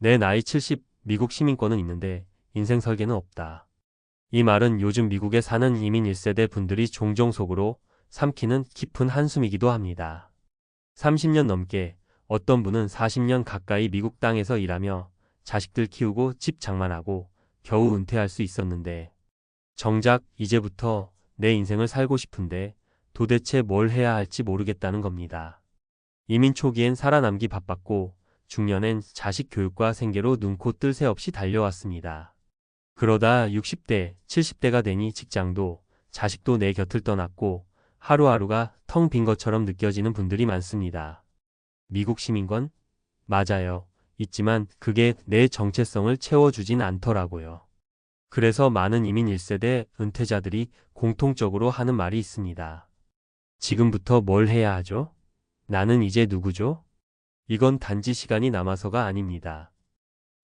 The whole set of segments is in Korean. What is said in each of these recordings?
내 나이 70, 미국 시민권은 있는데 인생 설계는 없다. 이 말은 요즘 미국에 사는 이민 1세대 분들이 종종 속으로 삼키는 깊은 한숨이기도 합니다. 30년 넘게, 어떤 분은 40년 가까이 미국 땅에서 일하며 자식들 키우고 집 장만하고 겨우 은퇴할 수 있었는데, 정작 이제부터 내 인생을 살고 싶은데 도대체 뭘 해야 할지 모르겠다는 겁니다. 이민 초기엔 살아남기 바빴고 중년엔 자식 교육과 생계로 눈코 뜰 새 없이 달려왔습니다. 그러다 60대, 70대가 되니 직장도 자식도 내 곁을 떠났고 하루하루가 텅 빈 것처럼 느껴지는 분들이 많습니다. 미국 시민권? 맞아요. 있지만 그게 내 정체성을 채워주진 않더라고요. 그래서 많은 이민 1세대 은퇴자들이 공통적으로 하는 말이 있습니다. 지금부터 뭘 해야 하죠? 나는 이제 누구죠? 이건 단지 시간이 남아서가 아닙니다.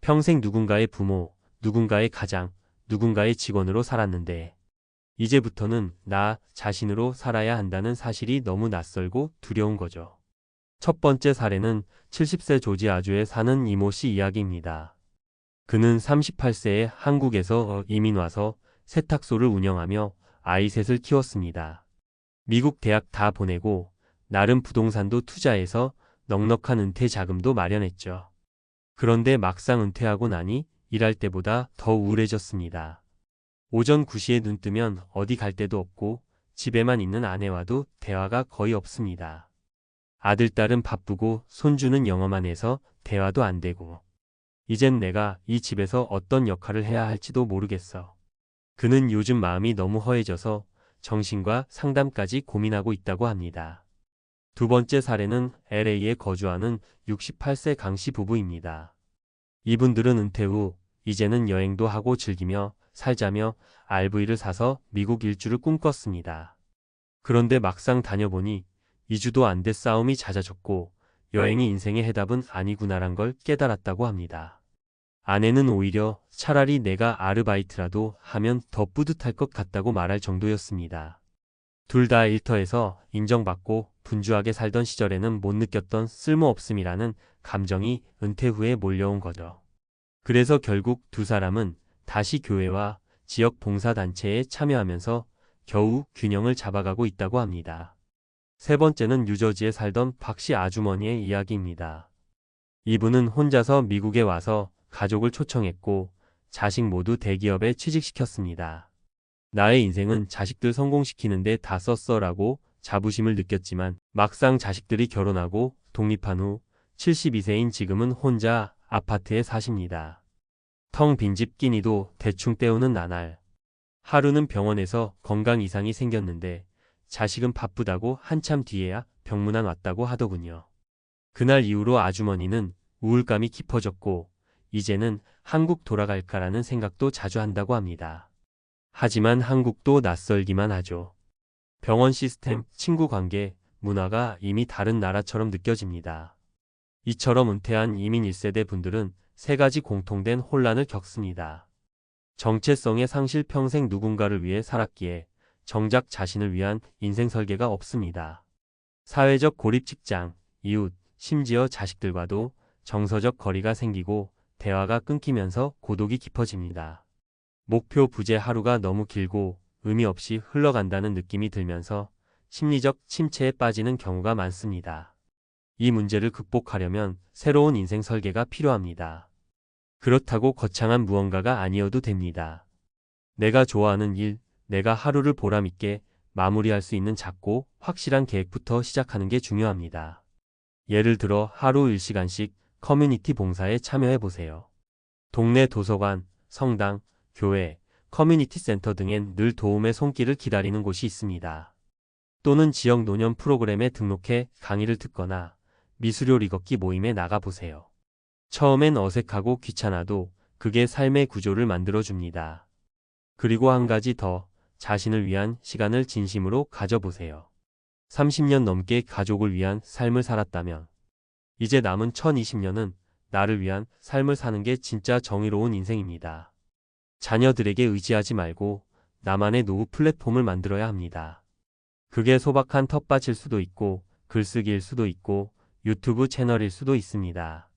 평생 누군가의 부모, 누군가의 가장, 누군가의 직원으로 살았는데 이제부터는 나 자신으로 살아야 한다는 사실이 너무 낯설고 두려운 거죠. 첫 번째 사례는 70세 조지아주에 사는 이모 씨 이야기입니다. 그는 38세에 한국에서 이민 와서 세탁소를 운영하며 아이 셋을 키웠습니다. 미국 대학 다 보내고 나름 부동산도 투자해서 넉넉한 은퇴 자금도 마련했죠. 그런데 막상 은퇴하고 나니 일할 때보다 더 우울해졌습니다. 오전 9시에 눈 뜨면 어디 갈 데도 없고 집에만 있는 아내와도 대화가 거의 없습니다. 아들, 딸은 바쁘고 손주는 영어만 해서 대화도 안 되고 이젠 내가 이 집에서 어떤 역할을 해야 할지도 모르겠어. 그는 요즘 마음이 너무 허해져서 정신과 상담까지 고민하고 있다고 합니다. 두 번째 사례는 LA에 거주하는 68세 강씨 부부입니다. 이분들은 은퇴 후 이제는 여행도 하고 즐기며 살자며 RV를 사서 미국 일주를 꿈꿨습니다. 그런데 막상 다녀보니 2주도 안 돼 싸움이 잦아졌고 여행이 인생의 해답은 아니구나란 걸 깨달았다고 합니다. 아내는 오히려 차라리 내가 아르바이트라도 하면 더 뿌듯할 것 같다고 말할 정도였습니다. 둘 다 일터에서 인정받고 분주하게 살던 시절에는 못 느꼈던 쓸모없음이라는 감정이 은퇴 후에 몰려온 거죠. 그래서 결국 두 사람은 다시 교회와 지역 봉사단체에 참여하면서 겨우 균형을 잡아가고 있다고 합니다. 세 번째는 뉴저지에 살던 박씨 아주머니의 이야기입니다. 이분은 혼자서 미국에 와서 가족을 초청했고 자식 모두 대기업에 취직시켰습니다. 나의 인생은 자식들 성공시키는데 다 썼어라고 자부심을 느꼈지만 막상 자식들이 결혼하고 독립한 후 72세인 지금은 혼자 아파트에 사십니다. 텅 빈 집 끼니도 대충 때우는 나날. 하루는 병원에서 건강 이상이 생겼는데 자식은 바쁘다고 한참 뒤에야 병문안 왔다고 하더군요. 그날 이후로 아주머니는 우울감이 깊어졌고 이제는 한국 돌아갈까라는 생각도 자주 한다고 합니다. 하지만 한국도 낯설기만 하죠. 병원 시스템, 친구 관계, 문화가 이미 다른 나라처럼 느껴집니다. 이처럼 은퇴한 이민 1세대 분들은 세 가지 공통된 혼란을 겪습니다. 정체성의 상실, 평생 누군가를 위해 살았기에 정작 자신을 위한 인생 설계가 없습니다. 사회적 고립, 직장, 이웃, 심지어 자식들과도 정서적 거리가 생기고 대화가 끊기면서 고독이 깊어집니다. 목표 부재, 하루가 너무 길고 의미 없이 흘러간다는 느낌이 들면서 심리적 침체에 빠지는 경우가 많습니다. 이 문제를 극복하려면 새로운 인생 설계가 필요합니다. 그렇다고 거창한 무언가가 아니어도 됩니다. 내가 좋아하는 일, 내가 하루를 보람있게 마무리할 수 있는 작고 확실한 계획부터 시작하는 게 중요합니다. 예를 들어 하루 1시간씩 커뮤니티 봉사에 참여해보세요. 동네 도서관, 성당, 교회, 커뮤니티 센터 등엔 늘 도움의 손길을 기다리는 곳이 있습니다. 또는 지역 노년 프로그램에 등록해 강의를 듣거나 미수료 리걷기 모임에 나가보세요. 처음엔 어색하고 귀찮아도 그게 삶의 구조를 만들어줍니다. 그리고 한 가지 더, 자신을 위한 시간을 진심으로 가져보세요. 30년 넘게 가족을 위한 삶을 살았다면 이제 남은 1020년은 나를 위한 삶을 사는 게 진짜 정의로운 인생입니다. 자녀들에게 의지하지 말고 나만의 노후 플랫폼을 만들어야 합니다. 그게 소박한 텃밭일 수도 있고 글쓰기일 수도 있고 유튜브 채널일 수도 있습니다.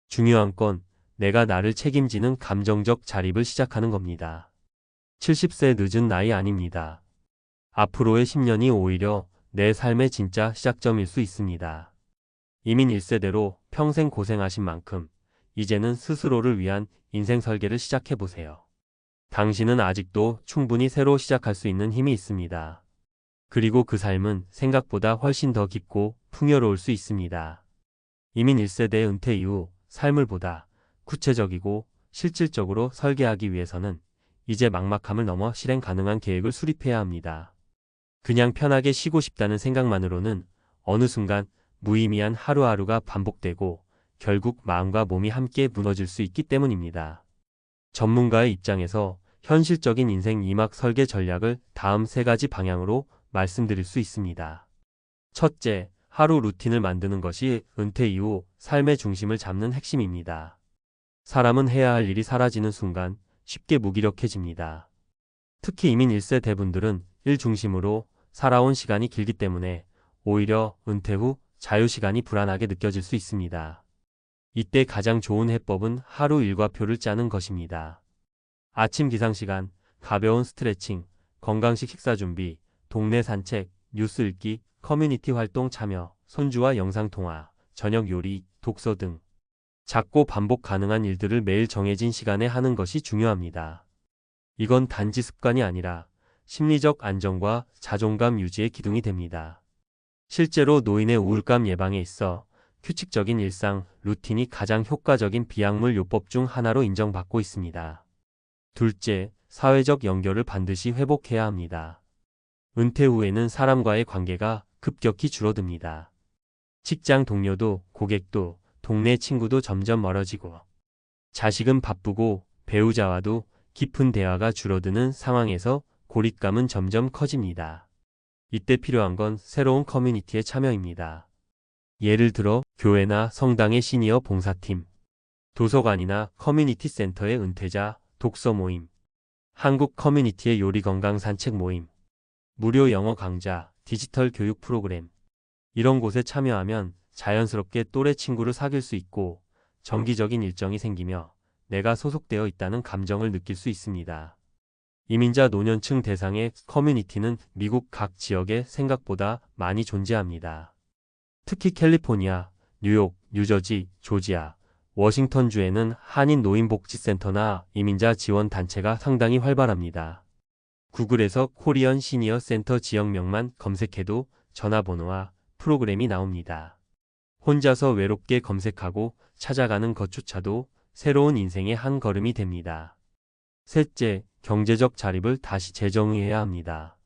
중요한 건 내가 나를 책임지는 감정적 자립을 시작하는 겁니다. 70세 늦은 나이 아닙니다. 앞으로의 10년이 오히려 내 삶의 진짜 시작점일 수 있습니다. 이민 1세대로 평생 고생하신 만큼 이제는 스스로를 위한 인생 설계를 시작해보세요. 당신은 아직도 충분히 새로 시작할 수 있는 힘이 있습니다. 그리고 그 삶은 생각보다 훨씬 더 깊고 풍요로울 수 있습니다. 이민 1세대 은퇴 이후 삶을 보다 구체적이고 실질적으로 설계하기 위해서는 이제 막막함을 넘어 실행 가능한 계획을 수립해야 합니다. 그냥 편하게 쉬고 싶다는 생각만으로는 어느 순간 무의미한 하루하루가 반복되고 결국 마음과 몸이 함께 무너질 수 있기 때문입니다. 전문가의 입장에서 현실적인 인생 2막 설계 전략을 다음 3가지 방향으로 말씀드릴 수 있습니다. 첫째, 하루 루틴을 만드는 것이 은퇴 이후 삶의 중심을 잡는 핵심입니다. 사람은 해야 할 일이 사라지는 순간 쉽게 무기력해집니다. 특히 이민 1세대 분들은 일 중심으로 살아온 시간이 길기 때문에 오히려 은퇴 후 자유시간이 불안하게 느껴질 수 있습니다. 이때 가장 좋은 해법은 하루 일과표를 짜는 것입니다. 아침 기상시간, 가벼운 스트레칭, 건강식 식사 준비, 동네 산책, 뉴스 읽기, 커뮤니티 활동 참여, 손주와 영상통화, 저녁 요리, 독서 등 작고 반복 가능한 일들을 매일 정해진 시간에 하는 것이 중요합니다. 이건 단지 습관이 아니라 심리적 안정과 자존감 유지의 기둥이 됩니다. 실제로 노인의 우울감 예방에 있어 규칙적인 일상, 루틴이 가장 효과적인 비약물 요법 중 하나로 인정받고 있습니다. 둘째, 사회적 연결을 반드시 회복해야 합니다. 은퇴 후에는 사람과의 관계가 급격히 줄어듭니다. 직장 동료도, 고객도, 동네 친구도 점점 멀어지고, 자식은 바쁘고 배우자와도 깊은 대화가 줄어드는 상황에서 고립감은 점점 커집니다. 이때 필요한 건 새로운 커뮤니티의 참여입니다. 예를 들어 교회나 성당의 시니어 봉사팀, 도서관이나 커뮤니티 센터의 은퇴자 독서 모임, 한국 커뮤니티의 요리 건강 산책 모임, 무료 영어 강좌, 디지털 교육 프로그램, 이런 곳에 참여하면 자연스럽게 또래 친구를 사귈 수 있고 정기적인 일정이 생기며 내가 소속되어 있다는 감정을 느낄 수 있습니다. 이민자 노년층 대상의 커뮤니티는 미국 각 지역에 생각보다 많이 존재합니다. 특히 캘리포니아, 뉴욕, 뉴저지, 조지아, 워싱턴주에는 한인 노인복지센터나 이민자 지원 단체가 상당히 활발합니다. 구글에서 코리언 시니어 센터 지역명만 검색해도 전화번호와 프로그램이 나옵니다. 혼자서 외롭게 검색하고 찾아가는 것조차도 새로운 인생의 한 걸음이 됩니다. 셋째, 경제적 자립을 다시 재정의해야 합니다.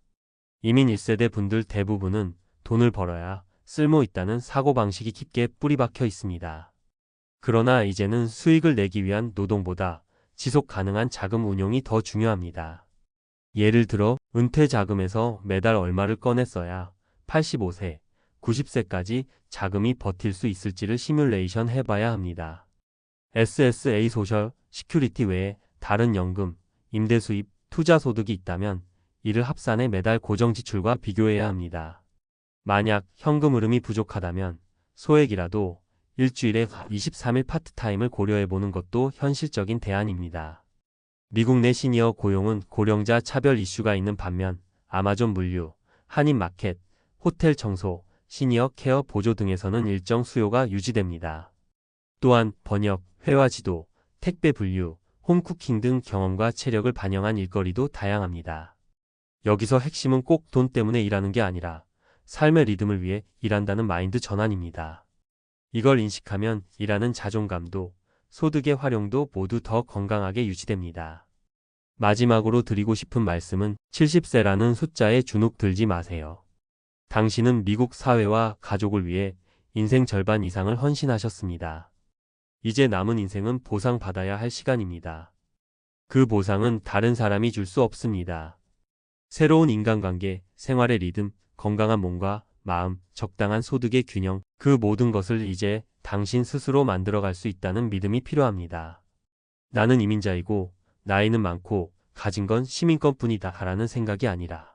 이민 1세대 분들 대부분은 돈을 벌어야 쓸모 있다는 사고방식이 깊게 뿌리박혀 있습니다. 그러나 이제는 수익을 내기 위한 노동보다 지속 가능한 자금 운용이 더 중요합니다. 예를 들어 은퇴 자금에서 매달 얼마를 꺼내 써야 85세, 90세까지 자금이 버틸 수 있을지를 시뮬레이션 해봐야 합니다. SSA 소셜 시큐리티 외에 다른 연금, 임대 수입, 투자 소득이 있다면 이를 합산해 매달 고정 지출과 비교해야 합니다. 만약 현금 흐름이 부족하다면 소액이라도 일주일에 23일 파트타임을 고려해보는 것도 현실적인 대안입니다. 미국 내 시니어 고용은 고령자 차별 이슈가 있는 반면 아마존 물류, 한인마켓, 호텔 청소, 시니어 케어 보조 등에서는 일정 수요가 유지됩니다. 또한 번역, 회화 지도, 택배 분류, 홈쿠킹 등 경험과 체력을 반영한 일거리도 다양합니다. 여기서 핵심은 꼭 돈 때문에 일하는 게 아니라 삶의 리듬을 위해 일한다는 마인드 전환입니다. 이걸 인식하면 일하는 자존감도 소득의 활용도 모두 더 건강하게 유지됩니다. 마지막으로 드리고 싶은 말씀은 70세라는 숫자에 주눅 들지 마세요. 당신은 미국 사회와 가족을 위해 인생 절반 이상을 헌신하셨습니다. 이제 남은 인생은 보상받아야 할 시간입니다. 그 보상은 다른 사람이 줄 수 없습니다. 새로운 인간관계, 생활의 리듬, 건강한 몸과 마음, 적당한 소득의 균형, 그 모든 것을 이제 당신 스스로 만들어갈 수 있다는 믿음이 필요합니다. 나는 이민자이고 나이는 많고 가진 건 시민권뿐이다 라는 생각이 아니라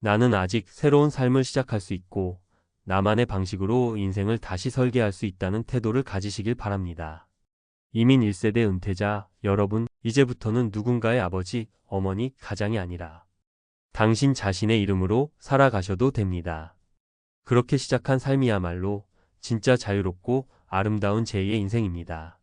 나는 아직 새로운 삶을 시작할 수 있고 나만의 방식으로 인생을 다시 설계할 수 있다는 태도를 가지시길 바랍니다. 이민 1세대 은퇴자 여러분, 이제부터는 누군가의 아버지, 어머니, 가장이 아니라 당신 자신의 이름으로 살아가셔도 됩니다. 그렇게 시작한 삶이야말로 진짜 자유롭고 아름다운 제2의 인생입니다.